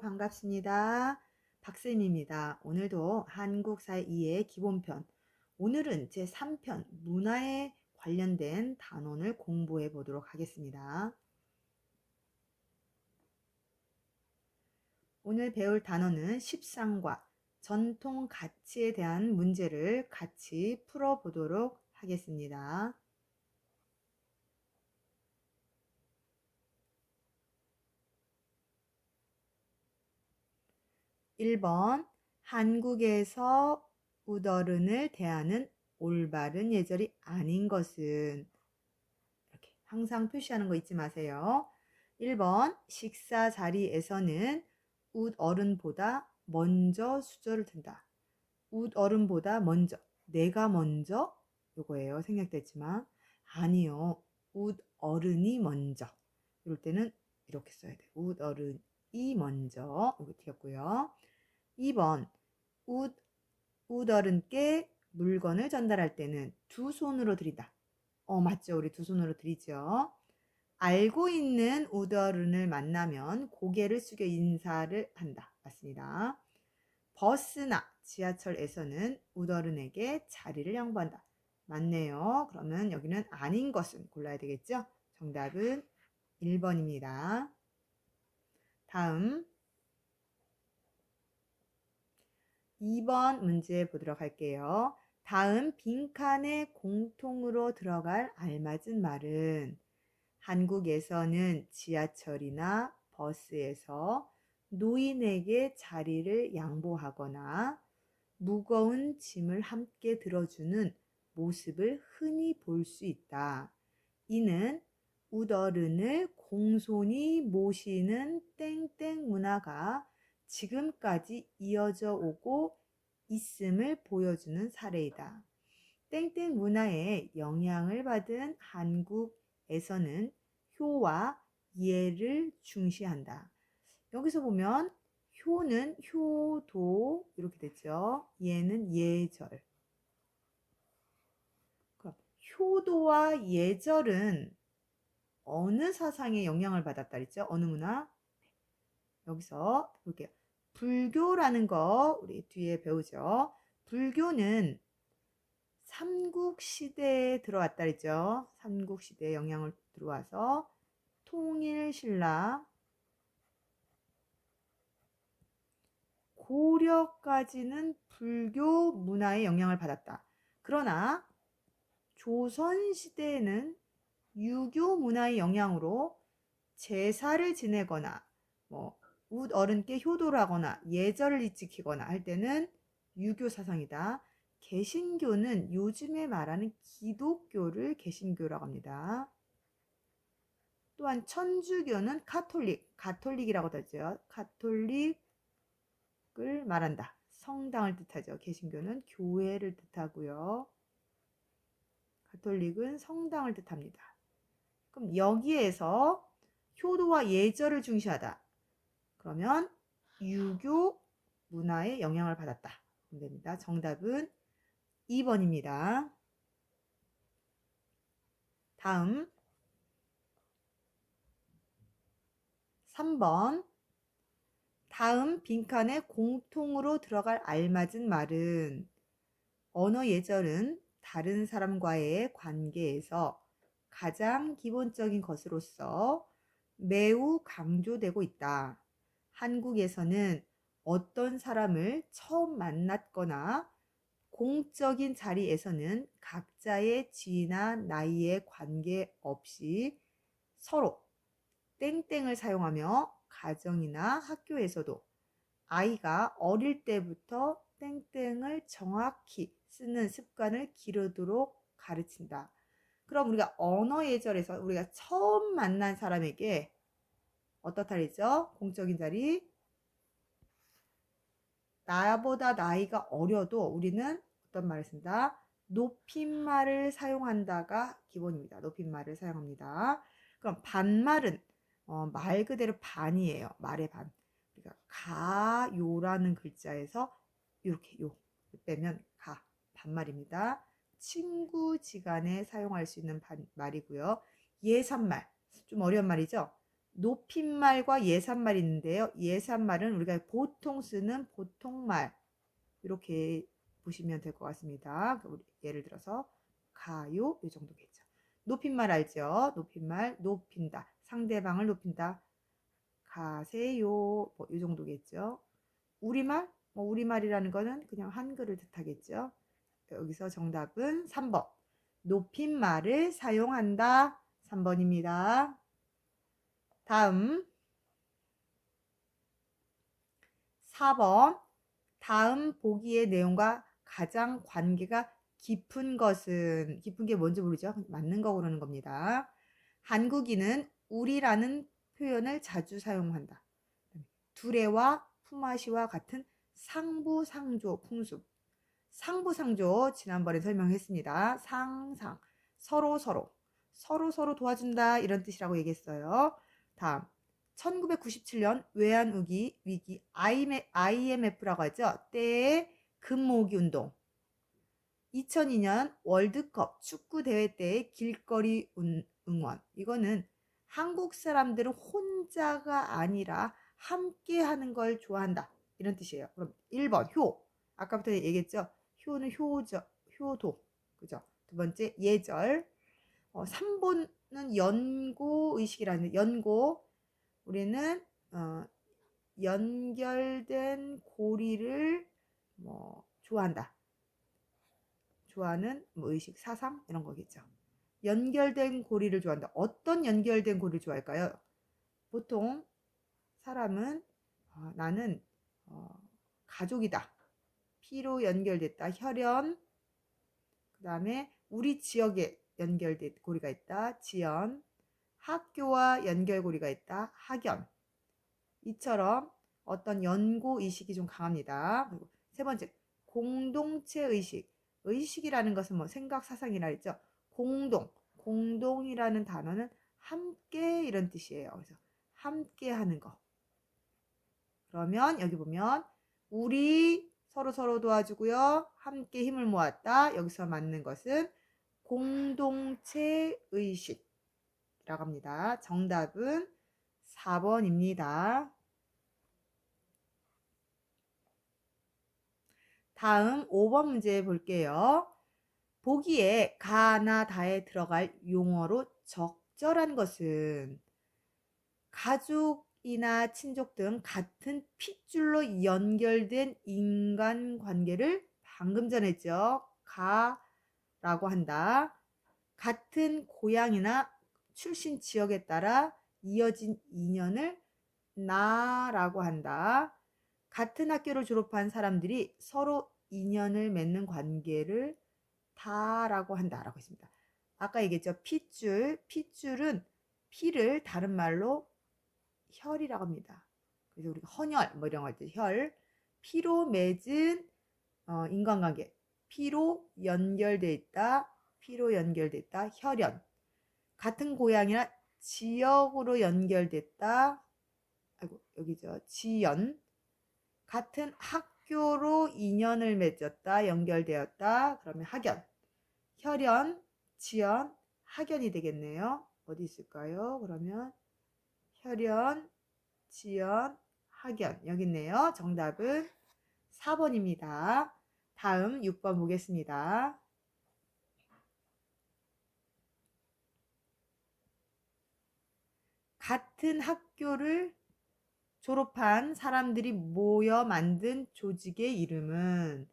반갑습니다. 박쌤입니다. 오늘도 한국사 2의 기본편, 오늘은 제3편 문화에 관련된 단원을 공부해 보도록 하겠습니다. 오늘 배울 단어는 십상과 전통 가치에 대한 문제를 같이 풀어보도록 하겠습니다. 1번, 한국에서 웃어른을 대하는 올바른 예절이 아닌 것은, 이렇게 항상 표시하는 거 잊지 마세요. 1번, 식사 자리에서는 웃어른보다 먼저 수저를 든다. 웃어른보다 먼저, 내가 먼저, 요거예요. 생략됐지만 아니요, 웃어른이 먼저. 이럴 때는 이렇게 써야 돼요. 웃어른이 먼저. 이거 틀렸고요. 2번, 웃어른께 물건을 전달할 때는 두 손으로 드린다. 맞죠. 우리 두 손으로 드리죠. 알고 있는 웃어른을 만나면 고개를 숙여 인사를 한다. 맞습니다. 버스나 지하철에서는 웃어른에게 자리를 양보한다. 맞네요. 그러면 여기는 아닌 것은 골라야 되겠죠. 정답은 1번입니다. 다음 2번 문제 보도록 할게요. 다음 빈칸에 공통으로 들어갈 알맞은 말은 한국에서는 지하철이나 버스에서 노인에게 자리를 양보하거나 무거운 짐을 함께 들어주는 모습을 흔히 볼 수 있다. 이는 웃어른을 공손히 모시는 땡땡 문화가 지금까지 이어져 오고 있음을 보여주는 사례이다. 땡땡 문화에 영향을 받은 한국에서는 효와 예를 중시한다. 여기서 보면 효는 효도 이렇게 됐죠. 예는 예절. 그럼 효도와 예절은 어느 사상에 영향을 받았다 그랬죠? 어느 문화? 여기서 볼게요. 불교라는 거 우리 뒤에 배우죠. 불교는 삼국시대에 들어왔다 그랬죠. 삼국시대에 영향을 들어와서 통일신라, 고려까지는 불교 문화에 영향을 받았다. 그러나 조선시대에는 유교 문화의 영향으로 제사를 지내거나 웃어른께 효도를 하거나 예절을 지키거나 할 때는 유교 사상이다. 개신교는 요즘에 말하는 기독교를 개신교라고 합니다. 또한 천주교는 가톨릭이라고 하죠. 가톨릭을 말한다. 성당을 뜻하죠. 개신교는 교회를 뜻하고요. 가톨릭은 성당을 뜻합니다. 그럼 여기에서 효도와 예절을 중시하다. 그러면 유교 문화에 영향을 받았다. 됩니다. 정답은 2번입니다. 다음 3번. 다음 빈칸에 공통으로 들어갈 알맞은 말은 언어 예절은 다른 사람과의 관계에서 가장 기본적인 것으로서 매우 강조되고 있다. 한국에서는 어떤 사람을 처음 만났거나 공적인 자리에서는 각자의 지위나 나이에 관계없이 서로 땡땡을 사용하며 가정이나 학교에서도 아이가 어릴 때부터 땡땡을 정확히 쓰는 습관을 기르도록 가르친다. 그럼 우리가 언어 예절에서 우리가 처음 만난 사람에게 어떻다 그랬죠? 공적인 자리. 나보다 나이가 어려도 우리는 어떤 말을 쓴다? 높임말을 사용한다가 기본입니다. 높임말을 사용합니다. 그럼 반말은 말 그대로 반이에요. 말의 반. 그러니까 가요라는 글자에서 이렇게 요 빼면 가 반말입니다. 친구지간에 사용할 수 있는 말이고요. 예산말 좀 어려운 말이죠. 높임말과 예산말이 있는데요. 예산말은 우리가 보통 쓰는 보통말 이렇게 보시면 될 것 같습니다. 예를 들어서 가요 이 정도겠죠. 높임말 알죠? 높임말 높인다. 상대방을 높인다. 가세요 뭐 이 정도겠죠. 우리말 뭐 우리말이라는 거는 그냥 한글을 뜻하겠죠. 여기서 정답은 3번. 높임말을 사용한다. 3번입니다. 다음 4번. 다음 보기의 내용과 가장 관계가 깊은 것은 깊은 게 뭔지 모르죠. 맞는 거 고르는 겁니다. 한국인은 우리라는 표현을 자주 사용한다. 두레와 품앗이와 같은 상부상조 풍습. 상부상조 지난번에 설명했습니다. 상상 서로 도와준다 이런 뜻이라고 얘기했어요. 다음 1997년 외환위기 IMF라고 하죠. 때의 금모으기 운동. 2002년 월드컵 축구 대회 때의 길거리 응원. 이거는 한국 사람들은 혼자가 아니라 함께 하는 걸 좋아한다. 이런 뜻이에요. 그럼 1번 효. 아까부터 얘기했죠. 효는 효도. 그죠? 두 번째 예절. 3번은 연고 의식이라는 연고. 우리는 연결된 고리를 뭐 좋아한다. 좋아하는 뭐 의식, 사상 이런 거겠죠. 연결된 고리를 좋아한다. 어떤 연결된 고리를 좋아할까요? 보통 사람은 나는 가족이다. 피로 연결됐다. 혈연. 그 다음에 우리 지역에 연결된 고리가 있다. 지연. 학교와 연결고리가 있다. 학연. 이처럼 어떤 연고 의식이 좀 강합니다. 그리고 세 번째, 공동체 의식. 의식이라는 것은 뭐 생각, 사상이라 했죠. 공동이라는 단어는 함께 이런 뜻이에요. 그래서 함께 하는 거. 그러면 여기 보면 우리 서로 도와주고요. 함께 힘을 모았다. 여기서 맞는 것은 공동체 의식이라고 합니다. 정답은 4번입니다. 다음 5번 문제 볼게요. 보기에 가나 다에 들어갈 용어로 적절한 것은 가족이나 친족 등 같은 핏줄로 연결된 인간관계를 방금 전에 했죠. 가라고 한다. 같은 고향이나 출신 지역에 따라 이어진 인연을 나라고 한다. 같은 학교를 졸업한 사람들이 서로 인연을 맺는 관계를 다라고 한다라고 했습니다. 아까 얘기했죠. 핏줄은 피를 다른 말로 혈이라고 합니다. 그래서 우리가 헌혈 뭐 이런 거 할 때 혈, 피로 맺은 인간관계, 피로 연결돼 있다, 혈연. 같은 고향이나 지역으로 연결됐다. 아이고 여기죠. 지연. 같은 학교로 인연을 맺었다, 연결되었다. 그러면 학연. 혈연, 지연, 학연이 되겠네요. 어디 있을까요? 그러면 혈연, 지연, 학연. 여기 있네요. 정답은 4번입니다. 다음 6번 보겠습니다. 같은 학교를 졸업한 사람들이 모여 만든 조직의 이름은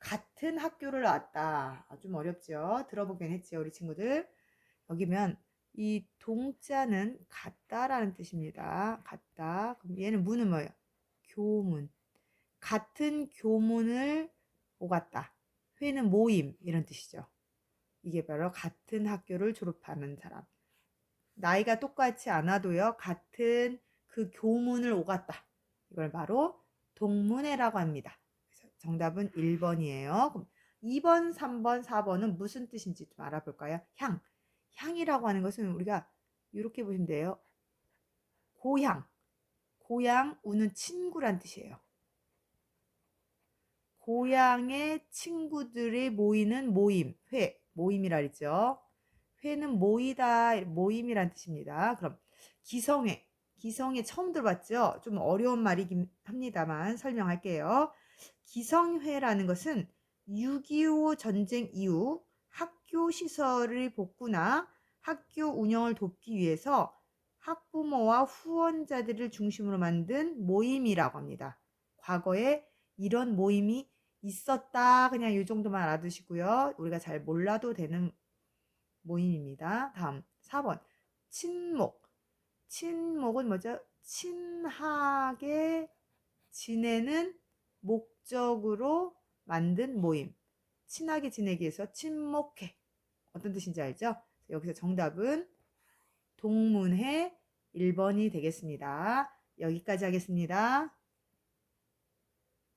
같은 학교를 나왔다. 좀 어렵죠? 들어보긴 했죠, 우리 친구들. 여기면 이 동자는 같다라는 뜻입니다. 같다. 그럼 얘는 문은 뭐예요? 교문. 같은 교문을 오갔다. 회는 모임 이런 뜻이죠. 이게 바로 같은 학교를 졸업하는 사람. 나이가 똑같지 않아도요. 같은 그 교문을 오갔다. 이걸 바로 동문회라고 합니다. 그래서 정답은 1번이에요. 그럼 2번, 3번, 4번은 무슨 뜻인지 좀 알아볼까요? 향이라고 하는 것은 우리가 이렇게 보시면 돼요. 고향, 우는 친구란 뜻이에요. 고향의 친구들이 모이는 모임, 모임이라 그랬죠. 회는 모이다, 모임이란 뜻입니다. 그럼 기성회, 기성회 처음 들어봤죠? 좀 어려운 말이긴 합니다만 설명할게요. 기성회라는 것은 6.25 전쟁 이후 학교 시설을 복구나 학교 운영을 돕기 위해서 학부모와 후원자들을 중심으로 만든 모임이라고 합니다. 과거에 이런 모임이 있었다. 그냥 이 정도만 알아두시고요. 우리가 잘 몰라도 되는 모임입니다. 다음 4번 친목. 친목은 뭐죠? 친하게 지내는 목적으로 만든 모임. 친하게 지내기 위해서 친목회. 어떤 뜻인지 알죠? 여기서 정답은 동문회 1번이 되겠습니다. 여기까지 하겠습니다.